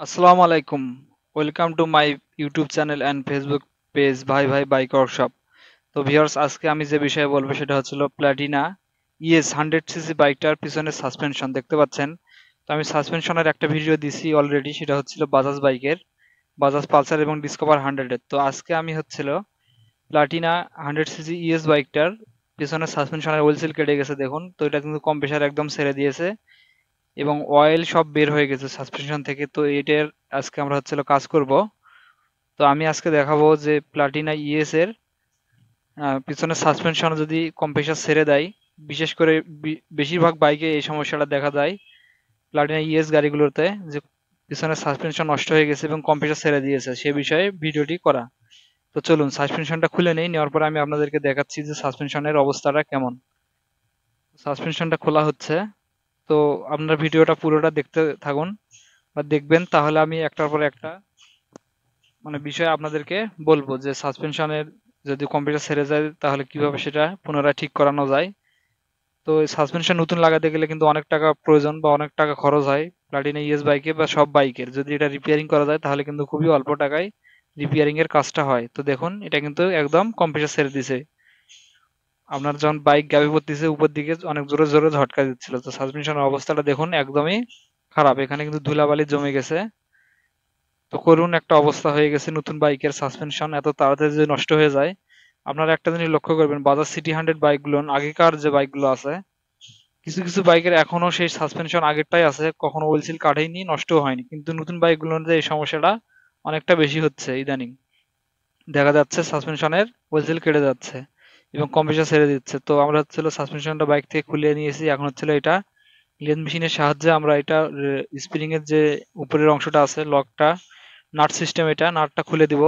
আসসালামু আলাইকুম। Welcome to my YouTube channel and Facebook page ভাই ভাই বাইক ওয়ার্কশপ। তো ভিউয়ার্স, আজকে আমি যে বিষয়ে বলবো সেটা হচ্ছিল প্লাটিনা ইএস 100 সিসি বাইকটার পিছনে সাসপেনশন দেখতে পাচ্ছেন। তো আমি সাসপেনশনের একটা ভিডিও দিছি অলরেডি, সেটা হচ্ছিল বাজাজ বাইকের, বাজাজ পালসার এবং ডিসকভার 100-এর। তো আজকে আমি হচ্ছিল প্লাটিনা 100 সিসি ইএস বাইকটার পিছনে সাসপেনশনের ওয়েল সিল কেটে গেছে দেখুন। তো এটা কিন্তু কম্প্রেসার একদম ছেড়ে দিয়েছে এবং অয়েল সব বের হয়ে গেছে সাসপেনশন থেকে। তো এটার আজকে আমরা হচ্ছিল কাজ করব। তো আমি আজকে দেখাবো যে প্লাটিনা ইএস এর পিছনে সাসপেনশন যদি কম্প্রেসার ছেড়ে দেয়, বিশেষ করে বেশিরভাগ বাইকে এই সমস্যাটা দেখা যায় প্লাটিনা ইএস গাড়িগুলোতে, যে পিছনে সাসপেনশন নষ্ট হয়ে গেছে এবং কম্প্রেসার ছেড়ে দিয়েছে, সে বিষয়ে ভিডিওটি করা। তো চলুন সাসপেনশনটা খুলে নেই, নেওয়ার পরে আমি আপনাদেরকে দেখাচ্ছি যে সাসপেনশনের অবস্থাটা কেমন। সাসপেনশনটা খোলা হচ্ছে। তো আপনার ভিডিওটা পুরোটা দেখতে থাকুন বা দেখবেন, তাহলে আমি একটার পর একটা বিষয় আপনাদেরকে বলবো যে সাসপেনশনের যদি কম্পিউটার ছেড়ে যায় তাহলে কিভাবে সেটা পুনরায় ঠিক করানো যায়। তো সাসপেনশন নতুন লাগাতে গেলে কিন্তু অনেক টাকা প্রয়োজন বা অনেক টাকা খরচ হয় প্লাটিনা ইএস বাইকে বা সব বাইকের। যদি এটা রিপেয়ারিং করা যায় তাহলে কিন্তু খুবই অল্প টাকায় রিপেয়ারিং এর কাজটা হয়। তো দেখুন এটা কিন্তু একদম কম্পিউটার ছেড়ে দিছে। আপনার যখন বাইক গাবি পড়তেছে উপর দিকে অনেক জোরে জোরে ঝটকা দিচ্ছিল। তো সাসপেনশনের অবস্থাটা দেখুন একদমই খারাপ, এখানে কিন্তু ধুলাবালি জমে গেছে। তো করুণ একটা অবস্থা হয়ে গেছে নতুন বাইকের সাসপেনশন এত তাড়াতাড়ি যদি নষ্ট হয়ে যায়। আপনারা একটা জিনিস লক্ষ্য করবেন, বাজাজ সিটি 100 বাইকগুলো, আগেকার যে বাইকগুলো আছে, কিছু কিছু বাইকের এখনো সেই সাসপেনশন আগেরটাই আছে, কখনো ওয়েল সিল কাটেনি, নষ্টও হয়নি। কিন্তু নতুন বাইকগুলোর যে এই সমস্যাটা অনেকটা বেশি হচ্ছে ইদানিং, দেখা যাচ্ছে সাসপেনশনের ওয়েল সিল কেটে যাচ্ছে এবং কম্প্রেসার ছেড়ে দিচ্ছে। তো আমরা হচ্ছিল সাসপেনশনটা বাইক থেকে খুলে নিয়েছি, এখন হচ্ছিল এটা লেদ মেশিনের সাহায্যে আমরা এটা স্প্রিং এর যে উপরের অংশটা আছে লকটা, নাট সিস্টেম, এটা নাটটা খুলে দিব।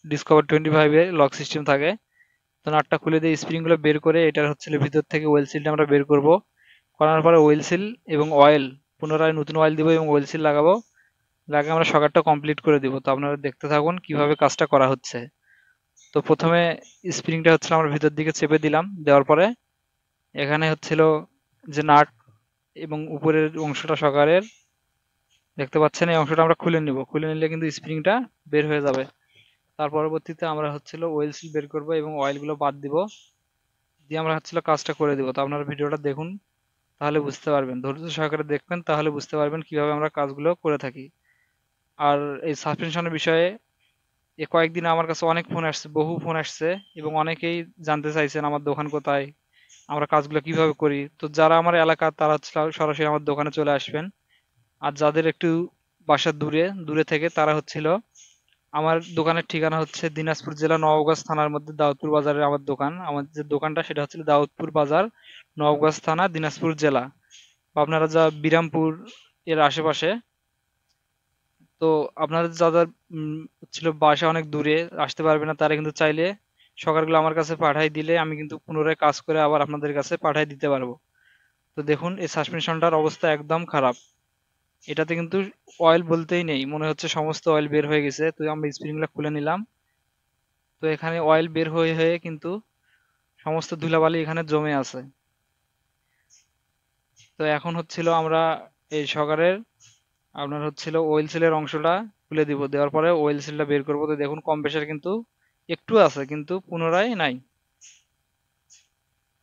ডিসকভার 25 এর লক সিস্টেম থাকে। তো নাটটা খুলে দিয়ে স্প্রিং গুলো বের করে এটার হচ্ছে ভিতর থেকে ওয়েল সিলটা আমরা বের করব। করার পরে ওয়েল সিল এবং অয়েল, পুনরায় নতুন অয়েল দিব এবং ওয়েল সিল লাগাবো। লাগিয়ে আমরা সকারটা কমপ্লিট করে দিব। তো আপনারা দেখতে থাকুন কিভাবে কাজটা করা হচ্ছে। তো প্রথমে স্প্রিংটা হচ্ছে আমরা ভিতর দিকে চেপে দিলাম, দেওয়ার পরে এখানে হচ্ছিল যে নাট এবং উপরের অংশটা সকারের দেখতে পাচ্ছেন, এই অংশটা আমরা খুলে নিব। খুলে নিলে কিন্তু স্প্রিংটা বের হয়ে যাবে। তার পরবর্তীতে আমরা হচ্ছিল ওয়েল সিল বের করব এবং অয়েলগুলো বাদ দিব, দিয়ে আমরা হচ্ছিল কাজটা করে দিব। তো আপনারা ভিডিওটা দেখুন, তাহলে বুঝতে পারবেন, ধৈর্য সহকারে দেখবেন তাহলে বুঝতে পারবেন কিভাবে আমরা কাজগুলো করে থাকি। আর এই সাসপেনশনের বিষয়ে কয়েকদিন আমার কাছে অনেক ফোন আসছে, বহু ফোন আসছে, এবং অনেকেই জানতে চাইছেন আমার দোকান কোথায়, আমরা কাজগুলো কিভাবে করি। তো যারা আমার এলাকা তারা সরাসরি আমার দোকানে চলে আসবেন। আর যাদের একটু বাসা দূরে দূরে থেকে তারা হচ্ছিল, আমার দোকানের ঠিকানা হচ্ছে দিনাজপুর জেলা নওগাঁ থানার মধ্যে দাউদপুর বাজারে আমার দোকান। আমার যে দোকানটা সেটা হচ্ছে দাউদপুর বাজার, নওগাঁ থানা, দিনাজপুর জেলা। বা আপনারা যা বিরামপুর এর আশেপাশে, তো আপনাদের যাদের ছিল বাসা অনেক দূরে, আসতে পারবে না, তারা কিন্তু চাইলে সকালগুলো আমার কাছে পাঠাই দিলে আমি কিন্তু পুনরায় কাজ করে আবার আপনাদের কাছে পাঠাই দিতে পারবো। তো দেখুন এই সাসপেনশনটার অবস্থা একদম খারাপ, এটাতে কিন্তু অয়েল বলতেই নেই, মনে হচ্ছে সমস্ত অয়েল বের হয়ে গেছে। তো আমরা স্প্রিংগুলো খুলে নিলাম। তো এখানে অয়েল বের হয়ে হয়ে কিন্তু সমস্ত ধুলাবালি এখানে জমে আছে। তো এখন হচ্ছিল আমরা এই সকারের আপনার হচ্ছিল ওয়েল সিলের অংশটা খুলে দিব, দেওয়ার পরে ওয়েল সিলটা বের করবো। তো দেখুন কম্প্রেসার কিন্তু একটু আছে কিন্তু পুনরায় নাই,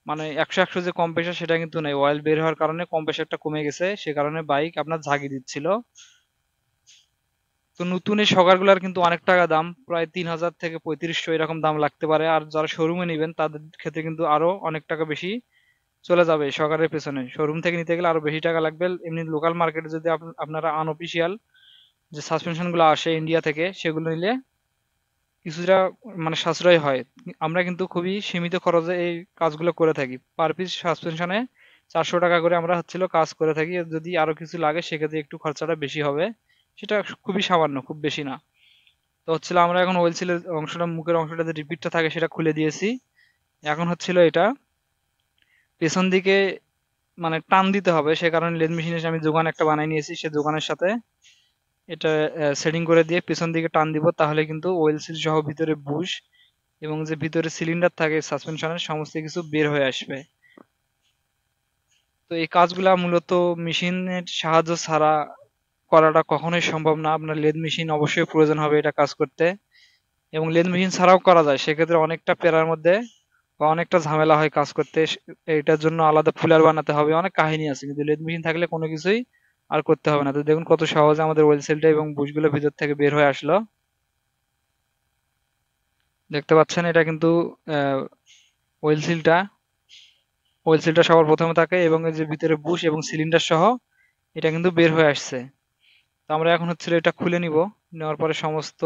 মানে 100 যে কম্প্রেসার সেটা কিন্তু নাই, অয়েল বের হওয়ার কারণে কম্প্রেসারটা কমে গেছে, সে কারণে বাইক আপনার ঝাঁকি দিচ্ছিল। তো নতুন এই সকারগুলার কিন্তু অনেক টাকা দাম, প্রায় 3000 থেকে 3500 এরকম দাম লাগতে পারে। আর যারা শোরুমে নেবেন তাদের ক্ষেত্রে কিন্তু আরো অনেক টাকা বেশি চলে যাবে সকারের পেছনে। শোরুম থেকে নিতে গেলে আরো বেশি টাকা লাগবে। এমনি লোকাল মার্কেটে যদি আপনারা আনঅফিসিয়াল যে সাসপেনশন গুলো আসে ইন্ডিয়া থেকে সেগুলো নিলে কিছুটা সাশ্রয় হয়। আমরা কিন্তু খুবই সীমিত খরচে এই কাজগুলো করে থাকি, পার পিস সাসপেনশনে 400 টাকা করে আমরা হচ্ছিল কাজ করে থাকি। যদি আরো কিছু লাগে সেক্ষেত্রে একটু খরচাটা বেশি হবে, সেটা খুবই সামান্য, খুব বেশি না। তো হচ্ছিল আমরা এখন ওয়েল সিলের অংশটা, মুখের অংশটা যে রিপিটটা থাকে সেটা খুলে দিয়েছি। এখন হচ্ছিল এটা পেছন দিকে টান দিতে হবে, সে কারণে লেদ মেশিনে আমি যোগান একটা বানিয়ে নিয়েছি, সে যোগানের সাথে এটা সেটিং করে দিয়ে পেছন দিকে টান দিব, তাহলে কিন্তু ওয়েল সিল সহ ভিতরে বুশ এবং যে ভিতরে সিলিন্ডার থাকে সাসপেনশনের সমস্ত কিছু বের হয়ে আসবে। তো এই কাজগুলা মূলত মেশিনের সাহায্য ছাড়া করাটা কখনোই সম্ভব না। আপনার লেদ মেশিন অবশ্যই প্রয়োজন হবে এটা কাজ করতে, এবং লেদ মেশিন ছাড়াও করা যায়, সেক্ষেত্রে অনেকটা প্যারার মধ্যে বা অনেকটা ঝামেলা হয় কাজ করতে। এটার জন্য আলাদা ফুলার বানাতে হবে, অনেক কাহিনী আছে, কিন্তু লেদ মেশিন থাকলে কোনো কিছুই আর করতে হবে না। তো দেখুন কত সহজে আমাদের ওয়েল সিলটা এবং বুশগুলো ভিতর থেকে বের হয়ে আসলো। দেখতে পাচ্ছেন এটা কিন্তু ওয়েল সিলটা ওয়েল সিলটা সবার প্রথমে থাকে, এবং এই যে ভিতরে বুশ এবং সিলিন্ডার সহ এটা কিন্তু বের হয়ে আসছে। তো আমরা এখন হচ্ছে এটা খুলে নিব। নেওয়ার পরে সমস্ত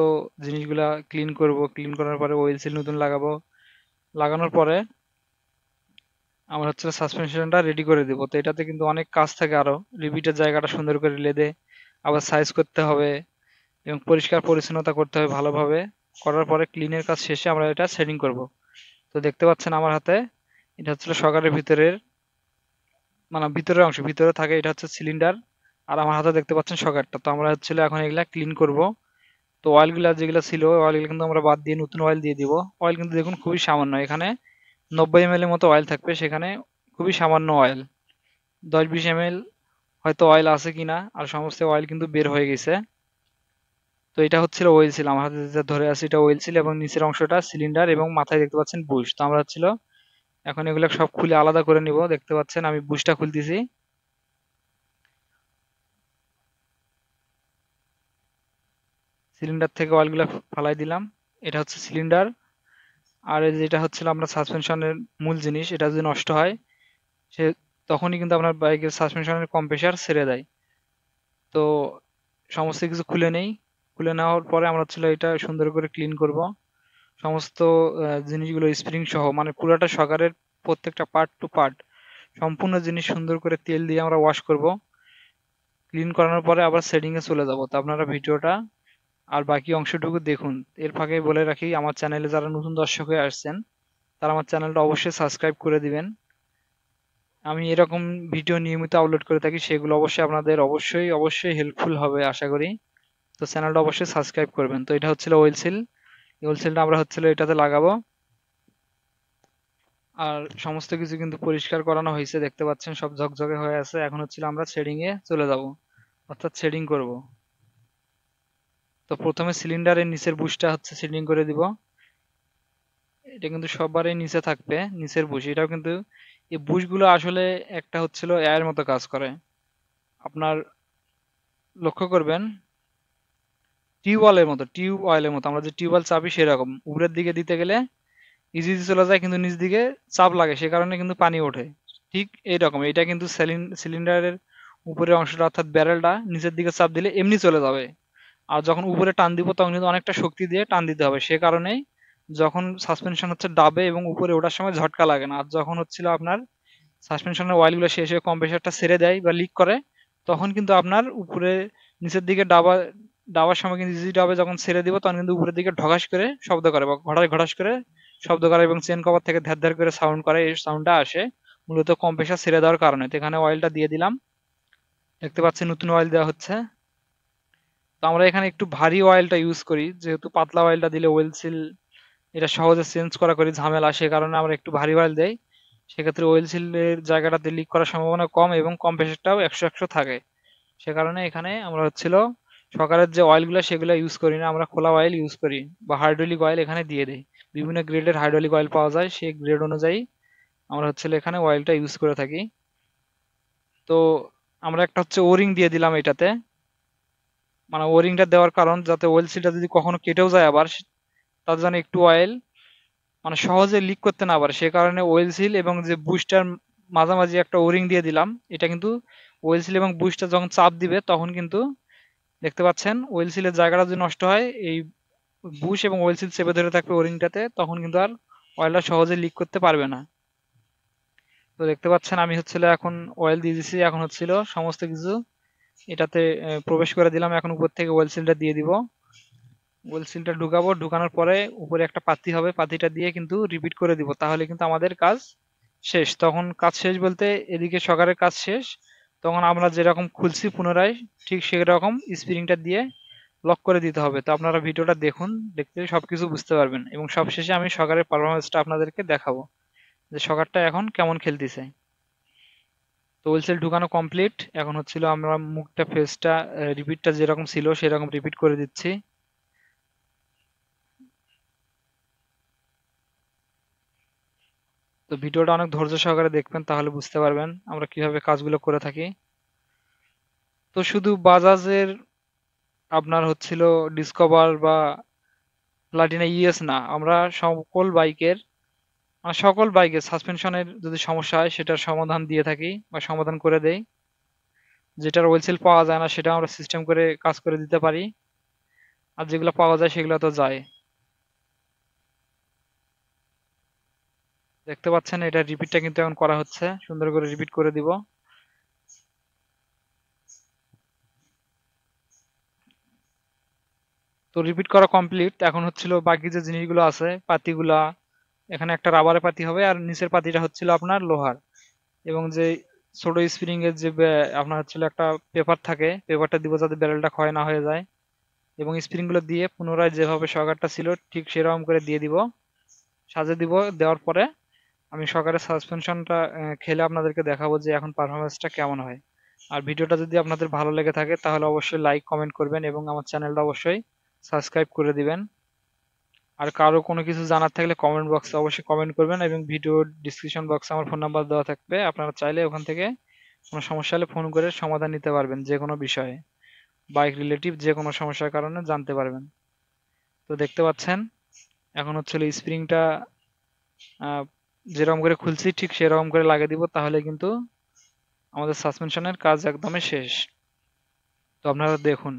জিনিসগুলা ক্লিন করব, ক্লিন করার পরে ওয়েল সিল নতুন লাগাবো। লাগানোর পরে আমরা হচ্ছে সাসপেনশনটা রেডি করে দিব। তো এটাতে কিন্তু অনেক কাজ থাকে, আরো রিপিটের জায়গাটা সুন্দর করে লেদে আবার সাইজ করতে হবে এবং পরিষ্কার পরিচ্ছন্নতা করতে হবে ভালোভাবে। করার পরে ক্লিনের কাজ শেষে আমরা এটা সেটিং করব। তো দেখতে পাচ্ছেন আমার হাতে এটা হচ্ছে শকারের ভিতরের, মানে ভিতরের অংশ, ভিতরে থাকে এটা হচ্ছে সিলিন্ডার, আর আমার হাতে দেখতে পাচ্ছেন শকারটা। তো আমরা হচ্ছে এখন এগুলা ক্লিন করব। তো অয়েলগুলা যেগুলো ছিল অয়েলগুলো কিন্তু আমরা বাদ দিয়ে নতুন অয়েল দিয়ে দিব। অয়েল কিন্তু দেখুন খুবই সামান্য, এখানে 90 ml এর মতো অয়েল থাকবে, সেখানে খুবই সামান্য অয়েল, 10-20 ml হয়তো অয়েল আছে কিনা, আর সমস্ত অয়েল কিন্তু বের হয়ে গেছে। তো এটা হচ্ছিল ওয়েল সিল, আমার হাতে যেটা ধরে আছে এটা ওয়েল সিল, এবং নিচের অংশটা সিলিন্ডার, এবং মাথায় দেখতে পাচ্ছেন বুশ। তো আমরা হচ্ছিল এখন এগুলো সব খুলে আলাদা করে নিব। দেখতে পাচ্ছেন আমি বুশটা খুলতেছি। সিলিন্ডার থেকে অয়েলগুলো ফালাই দিলাম। এটা হচ্ছে সিলিন্ডার। আর এই যেটা হচ্ছিল আমরা সাসপেনশনের মূল জিনিস, এটা যদি নষ্ট হয় সে তখনই কিন্তু আপনার বাইকের সাসপেনশনের কম্প্রেসার ছেড়ে দেয়। তো সমস্ত কিছু খুলে নেই। খুলে নেওয়ার পরে আমরা হচ্ছিল এটা সুন্দর করে ক্লিন করব। সমস্ত জিনিসগুলো স্প্রিং সহ, মানে পুরাটা সকারের প্রত্যেকটা পার্ট টু পার্ট সম্পূর্ণ জিনিস সুন্দর করে তেল দিয়ে আমরা ওয়াশ করব। ক্লিন করানোর পরে আবার সেটিং এ চলে যাব। তো আপনারা ভিডিওটা আর বাকি অংশটুকু দেখুন। এর ফাঁকে বলে রাখি, আমার চ্যানেলে যারা নতুন দর্শক হয়ে আসছেন তারা আমার চ্যানেলটা অবশ্যই সাবস্ক্রাইব করে দিবেন। আমি এরকম ভিডিও নিয়মিত আপলোড করে থাকি, সেগুলো অবশ্যই আপনাদের অবশ্যই অবশ্যই হেল্পফুল হবে আশা করি। তো চ্যানেলটা অবশ্যই সাবস্ক্রাইব করবেন। তো এটা হচ্ছিল ওয়েল সিল। ওয়েল সিলটা আমরা হচ্ছিল এটাতে লাগাবো। আর সমস্ত কিছু কিন্তু পরিষ্কার করানো হয়েছে, দেখতে পাচ্ছেন সব ঝকঝকে হয়ে আছে। এখন হচ্ছিল আমরা শেডিং এ চলে যাব, অর্থাৎ শেডিং করব। তো প্রথমে সিলিন্ডারের নিচের বুশটা হচ্ছে শেডিং করে দিব। এটা কিন্তু সবারই নিচে থাকবে, নিচের বুশ। এটাও কিন্তু এই বুশগুলো আসলে একটা হচ্ছিল এর মতো কাজ করে। আপনার লক্ষ্য করবেন টিউব অয়েলের মতো আমরা যে টিউবওয়েল চাপি সেরকম উপরের দিকে দিতে গেলে ইজি ইজি চলে যায়, কিন্তু নিচ দিকে চাপ লাগে, সে কারণে কিন্তু পানি ওঠে। ঠিক এইরকম এটা কিন্তু সিলিন্ডারের উপরের অংশটা অর্থাৎ ব্যারেলটা নিচের দিকে চাপ দিলে এমনি চলে যাবে। আর যখন উপরে টান দিব তখন কিন্তু অনেকটা শক্তি দিয়ে টান দিতে হবে, সে কারণেই যখন সাসপেনশন হচ্ছে ডাবে এবং উপরে ওঠার সময় ঝটকা লাগে না। আর যখন হচ্ছিল আপনার সাসপেনশনের অয়েলগুলো শেষ হয়ে কম্প্রেসারটা ছেড়ে দেয় বা লিক করে, তখন কিন্তু আপনার উপরে নিচের দিকে ডাবার সময় কিন্তু ইজি ডাবে যখন ছেড়ে দিব তখন কিন্তু উপরের দিকে ঢগাস করে শব্দ করে বা ঘটাস ঘটাস করে শব্দ করে, এবং চেন কভার থেকে ধ্যার ধ্যার করে সাউন্ড করে। এই সাউন্ডটা আসে মূলত কম্প্রেসার ছেড়ে দেওয়ার কারণে। তো এখানে অয়েলটা দিয়ে দিলাম, দেখতে পাচ্ছি নতুন অয়েল দেওয়া হচ্ছে। তো আমরা এখানে একটু ভারী অয়েলটা ইউজ করি, যেহেতু পাতলা অয়েলটা দিলে ওয়েল সিল এটা সহজে চেঞ্জ করা করি ঝামেলা, সে কারণে আমরা একটু ভারী অয়েল দেই। সেক্ষেত্রে ওয়েল সিলের জায়গাটাতে লিক করার সম্ভাবনা কম এবং কম্প্রেসারটাও 100-100 থাকে। সে কারণে এখানে আমরা হচ্ছিল সকালের যে অয়েলগুলো সেগুলো ইউজ করি না, আমরা খোলা অয়েল ইউজ করি বা হাইড্রোলিক অয়েল এখানে দিয়ে দিই। বিভিন্ন গ্রেডের হাইড্রোলিক অয়েল পাওয়া যায়, সেই গ্রেড অনুযায়ী আমরা হচ্ছিল এখানে অয়েলটা ইউজ করে থাকি। তো আমরা একটা হচ্ছে ওরিং দিয়ে দিলাম এটাতে, মানে ওরিংটা দেওয়ার কারণ যাতে ওয়েল সিলটা যদি কখনো কেটেও যায় আবার তার জন্য একটু অয়েল মানে সহজে লিক করতে না পারে, সে কারণে ওয়েল সিল এবং যে বুস্টার মাঝামাঝি একটা ওরিং দিয়ে দিলাম। এটা কিন্তু ওয়েল সিল এবং বুস্টার যখন চাপ দিবে তখন কিন্তু দেখতে পাচ্ছেন ওয়েল সিলের জায়গাটা যদি নষ্ট হয়, এই বুশ এবং ওয়েল সিল চেপে ধরে থাকবে ওরিংটাতে, তখন কিন্তু আর অয়েলটা সহজে লিক করতে পারবে না। তো দেখতে পাচ্ছেন আমি হচ্ছিল এখন অয়েল দিয়ে দিছি, এখন হচ্ছিল সমস্ত কিছু এটাতে প্রবেশ করে দিলাম। এখন উপর থেকে ওয়েল সিলটা দিয়ে দিব। ওয়েল সিলটা ঢুকাবো, ঢুকানোর পরে উপরে একটা পাতি হবে, পাতিটা দিয়ে কিন্তু রিপিট করে দিব, তাহলে কিন্তু আমাদের কাজ শেষ। তখন কাজ শেষ বলতে এদিকে সকালের কাজ শেষ, তখন আমরা যেরকম খুলছি পুনরায় ঠিক সেরকম স্প্রিংটা দিয়ে লক করে দিতে হবে। তো আপনারা ভিডিওটা দেখুন, দেখতে সবকিছু বুঝতে পারবেন, এবং সবশেষে আমি সকালের পারফরমেন্সটা আপনাদেরকে দেখাবো যে সকারটা এখন কেমন খেলতেছে। তো হুইল সেল ঢুকানো কমপ্লিট। এখন হচ্ছিল আমরা মুখটা ফেসটা রিপিটটা যেরকম ছিল সেরকম রিপিট করে দিচ্ছি। তো ভিডিওটা অনেক ধৈর্য সহকারে দেখবেন, তাহলে বুঝতে পারবেন আমরা কিভাবে কাজগুলো করে থাকি। তো শুধু বাজাজের আপনার হচ্ছিল ডিসকভার বা প্লাটিনা ইএস না, আমরা সকল বাইকের সাসপেনশনের যদি সমস্যা হয় সেটার সমাধান দিয়ে থাকি বা সমাধান করে দেই। যেটার ওয়েল সেল পাওয়া যায় না সেটা আমরা সিস্টেম করে কাজ করে দিতে পারি, আর যেগুলো পাওয়া যায় সেগুলো তো যায়। দেখতে পাচ্ছেন এটা রিপিটটা কিন্তু এখন করা হচ্ছে, সুন্দর করে রিপিট করে দিব। তো রিপিট করা কমপ্লিট। এখন হচ্ছিল বাকি যে জিনিসগুলো আছে পাতিগুলা, এখানে একটা রাবারের পাতি হবে আর নিচের পাতিটা হচ্ছিল আপনার লোহার। এবং যে ছোট স্প্রিং এর যে আপনার হচ্ছিল একটা পেপার থাকে, পেপারটা দিব যাতে ব্যারেলটা ক্ষয় না হয়ে যায়। এবং স্প্রিং গুলো দিয়ে পুনরায় যেভাবে শকারটা ছিল ঠিক সেরকম করে দিয়ে দিব, সাজিয়ে দিব। দেওয়ার পরে আমি শকারের সাসপেনশনটা খেলে আপনাদেরকে দেখাবো যে এখন পারফরমেন্সটা কেমন হয়। আর ভিডিওটা যদি আপনাদের ভালো লেগে থাকে তাহলে অবশ্যই লাইক কমেন্ট করবেন এবং আমার চ্যানেলটা অবশ্যই সাবস্ক্রাইব করে দিবেন। আর কারো কোনো কিছু জানার থাকলে কমেন্ট বক্সে অবশ্যই কমেন্ট করবেন, এবং ভিডিও ডিসক্রিপশন বক্সে আমার ফোন নাম্বার দেওয়া থাকবে, আপনারা চাইলে ওখান থেকে কোনো সমস্যা হলে ফোন করে সমাধান নিতে পারবেন যে কোনো বিষয়ে, বাইক রিলেটিভ যে কোনো সমস্যার কারণে জানতে পারবেন। তো দেখতে পাচ্ছেন এখন হচ্ছিল স্প্রিংটা যেরকম করে খুলছি ঠিক সেরকম করে লাগিয়ে দিব, তাহলে কিন্তু আমাদের সাসপেনশনের কাজ একদমই শেষ। তো আপনারা দেখুন।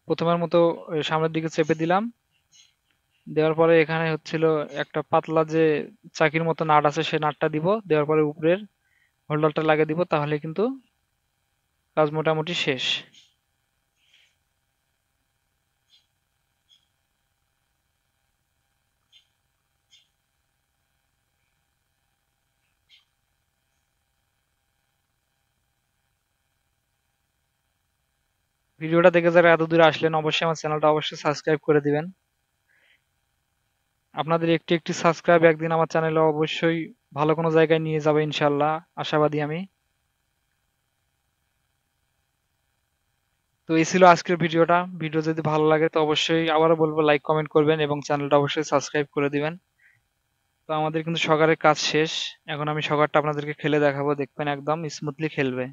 প্রথমের মতো সামনের দিকে চেপে দিলাম, দেওয়ার পরে এখানে হচ্ছিল একটা পাতলা যে চাকির মতো নাট আছে সেই নাটটা দিব, দেওয়ার পরে উপরের হোল্ডারটা লাগিয়ে দিব, তাহলে কিন্তু কাজ মোটামুটি শেষ। ভিডিওটা দেখে যারা এত দূরে আসলেন অবশ্যই আমার চ্যানেলটা অবশ্যই সাবস্ক্রাইব করে দিবেন। আপনাদের একটি একটি সাবস্ক্রাইব একদিন আমার চ্যানেলে অবশ্যই ভালো কোনো জায়গায় নিয়ে যাবে ইনশাল্লাহ, আশাবাদী আমি। তো এই ছিল আজকের ভিডিওটা। ভিডিও যদি ভালো লাগে তো অবশ্যই আবারও বলবো লাইক কমেন্ট করবেন এবং চ্যানেলটা অবশ্যই সাবস্ক্রাইব করে দিবেন। তো আমাদের কিন্তু সকারের কাজ শেষ। এখন আমি সকারটা আপনাদেরকে খেলে দেখাবো, দেখবেন একদম স্মুথলি খেলবে।